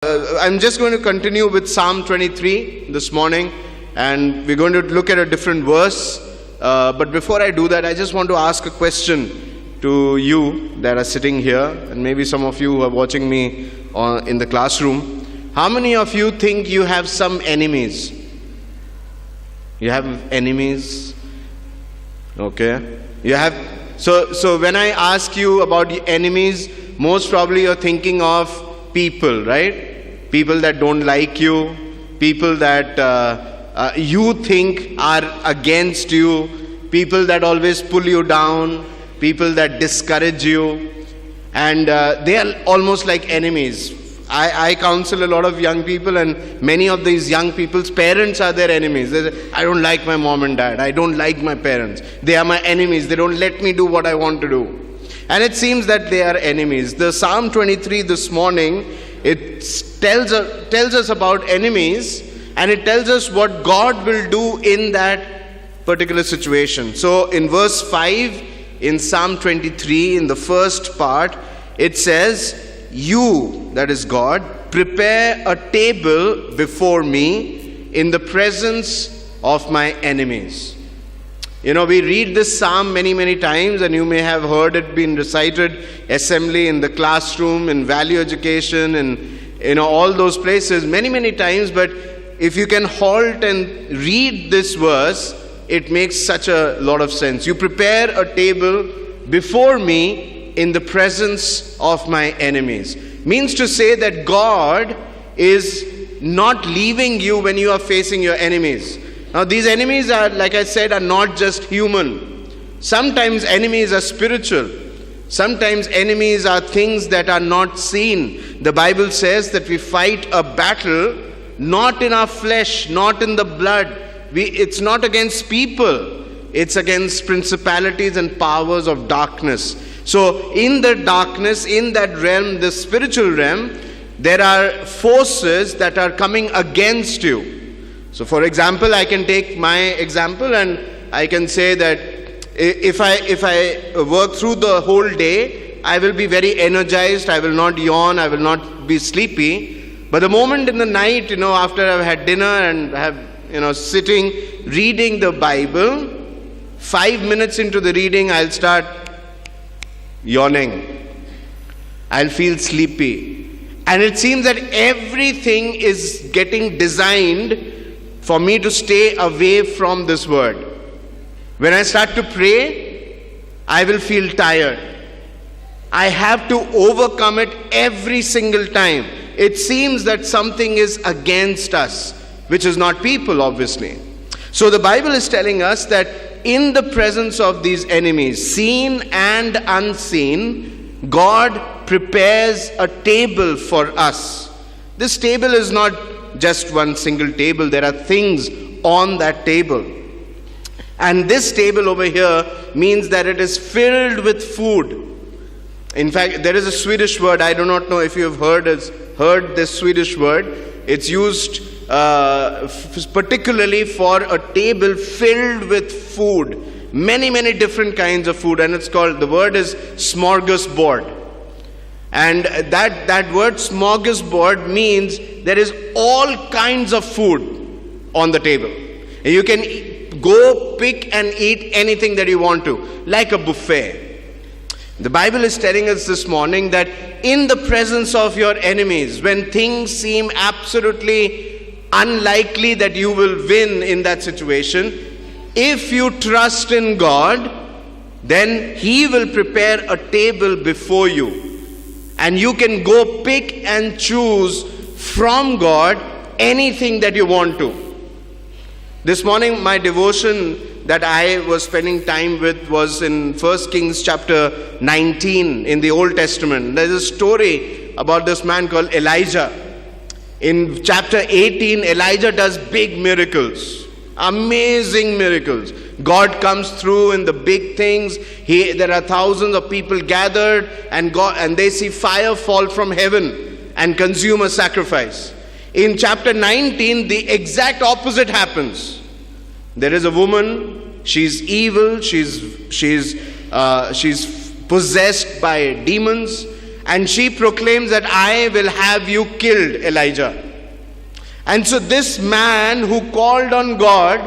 I'm just going to continue with Psalm 23 this morning, and we're going to look at a different verse. But before I do that, I just want to ask a question to you that are sitting here, and maybe some of you who are watching me in the classroom. How many of you think you have some enemies? You have enemies? Okay. You have. So when I ask you about the enemies, most probably you're thinking of people, right? People that don't like you, people that you think are against you, people that always pull you down, people that discourage you, and they are almost like enemies. I counsel a lot of young people, and many of these young people's parents are their enemies. They say, I don't like my mom and dad, I don't like my parents, they are my enemies, they don't let me do what I want to do. And it seems that they are enemies. The Psalm 23 this morning, it tells us about enemies, and it tells us what God will do in that particular situation. So in verse 5 in Psalm 23, in the first part, it says, you, that is God, prepare a table before me in the presence of my enemies. You know, we read this psalm many times, and you may have heard it being recited assembly, in the classroom, in value education, and all those places many times. But if you can halt and read this verse, it makes such a lot of sense. You prepare a table before me in the presence of my enemies. Means to say that God is not leaving you when you are facing your enemies. Now these enemies are, like I said, are not just human. Sometimes enemies are spiritual. Sometimes enemies are things that are not seen. The Bible says that we fight a battle not in our flesh, not in the blood. It's not against people. It's against principalities and powers of darkness. So in the darkness, in that realm, the spiritual realm, there are forces that are coming against you. So for example, I can take my example, and I can say that if I work through the whole day, I will be very energized, I will not yawn, I will not be sleepy. But the moment in the night, after I've had dinner and have, sitting, reading the Bible, 5 minutes into the reading, I'll start yawning. I'll feel sleepy. And it seems that everything is getting designed for me to stay away from this word. When I start to pray, I will feel tired. I have to overcome it every single time. It seems that something is against us, which is not people, obviously. So the Bible is telling us that in the presence of these enemies, seen and unseen, God prepares a table for us. This table is not just one single table. There are things on that table. And this table over here means that it is filled with food. In fact, there is a Swedish word, I do not know if you have heard this Swedish word. It's used particularly for a table filled with food. Many different kinds of food. And the word is smorgasbord. And that word smorgasbord means there is all kinds of food on the table. And you can go pick and eat anything that you want to, like a buffet. The Bible is telling us this morning that in the presence of your enemies, when things seem absolutely unlikely that you will win in that situation, if you trust in God, then He will prepare a table before you. And you can go pick and choose from God anything that you want to. This morning, my devotion that I was spending time with was in 1 Kings chapter 19 in the Old Testament. There's a story about this man called Elijah. In chapter 18, Elijah does big miracles, amazing miracles. God comes through in the big things. There are thousands of people gathered, and they see fire fall from heaven and consume a sacrifice. In chapter 19, the exact opposite happens. There is a woman, she's evil, she's possessed by demons, and she proclaims that I will have you killed, Elijah. And so this man who called on God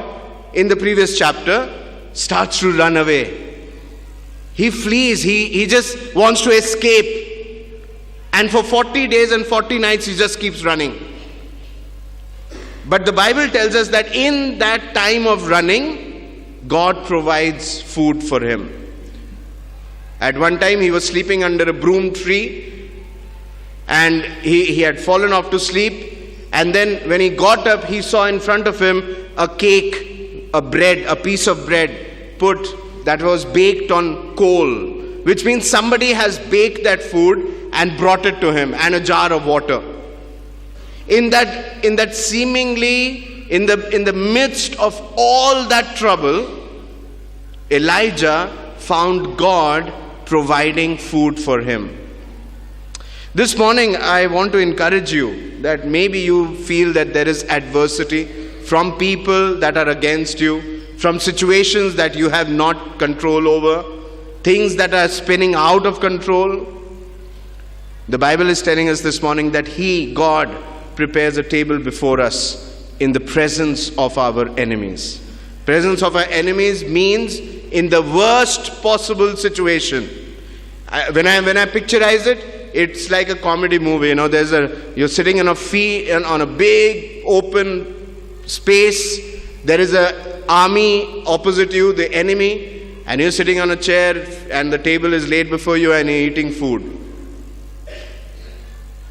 in the previous chapter starts to run away. He flees, he just wants to escape. And for 40 days and 40 nights he just keeps running. But the Bible tells us that in that time of running, God provides food for him. At one time he was sleeping under a broom tree, and he had fallen off to sleep, and then when he got up, he saw in front of him a cake, a piece of bread that was baked on coal, which means somebody has baked that food and brought it to him, and a jar of water. In that seemingly, in the midst of all that trouble, Elijah found God providing food for him. This morning, I want to encourage you that maybe you feel that there is adversity from people that are against you, from situations that you have not control over, things that are spinning out of control. The Bible is telling us this morning that God, prepares a table before us in the presence of our enemies. Presence of our enemies means in the worst possible situation. When I picturize it, it's like a comedy movie. You're sitting on a big open space. There is an army opposite you, the enemy, and you're sitting on a chair, and the table is laid before you, and you're eating food.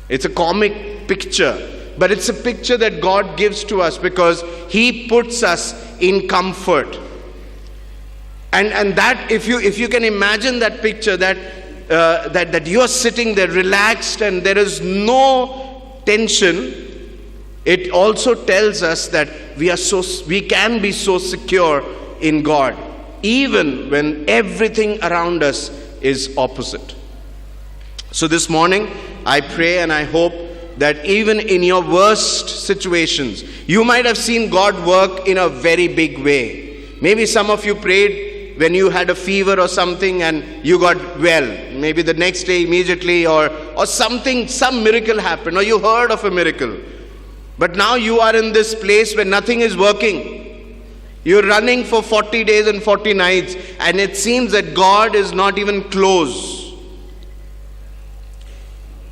It's a comic picture, but it's a picture that God gives to us because He puts us in comfort. And that, if you can imagine that picture, that you're sitting there relaxed and there is no tension, it also tells us that we can be so secure in God, even when everything around us is opposite. So this morning, I pray and I hope that even in your worst situations, you might have seen God work in a very big way. Maybe some of you prayed when you had a fever or something and you got well. Maybe the next day immediately, or something, some miracle happened, or you heard of a miracle. But now you are in this place where nothing is working. You're running for 40 days and 40 nights, and it seems that God is not even close.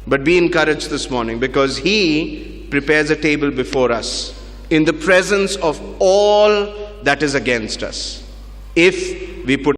But be encouraged this morning, because He prepares a table before us in the presence of all that is against us, if we put